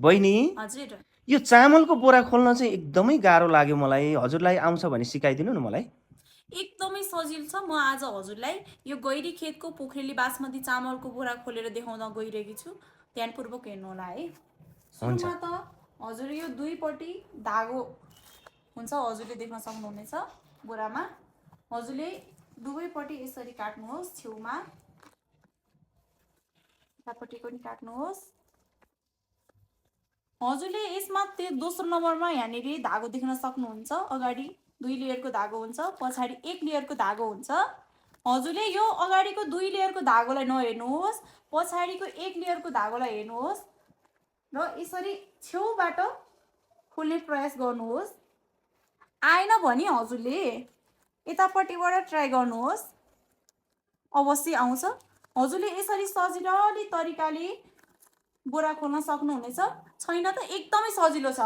बहिनी हजुर यो चामलको बोरा खोल्न चाहिँ एकदमै गाह्रो लाग्यो मलाई। हजुरलाई आउँछ भने सिकाइदिनु न मलाई। एकदमै सजिलो छ। म आज हजुरलाई यो गैरी खेतको पोखरेली बासमती चामलको बोरा खोलेर देखाउन गइरहेकी छु। ध्यानपूर्वक हेर्नु होला है। हुन्छ। सुरुमा त हजुर यो दुईपट्टि धागो हुन्छ, हजुरले देख्न सक्नुहुनेछ बोरामा। हजुरले दुवैपट्टि यसरी काट्नुहोस्, छेउमा यतापट्टि पनि काट्नुहोस्। हजुरले यसमा त्यो दोस्रो नम्बरमा यहाँनिर धागो देख्न सक्नुहुन्छ। अगाडि 2 लेयरको धागो हुन्छ, पछाडि 1 लेयरको धागो हुन्छ। हजुरले यो अगाडिको 2 लेयरको धागोलाई नहेर्नुहोस्, पछाडिको 1 लेयरको धागोलाई हेर्नुहोस् र यसरी छेउबाट खोल्ने प्रयास गर्नुहोस्। आएन भने हजुरले यतापट्टिबाट ट्राई गर्नुहोस्, अवश्य आउँछ। हजुरले यसरी सजिलो तरिकाले बोरा खोल्न सक्नुहुनेछ। छैन त एकदमै सजिलो छ।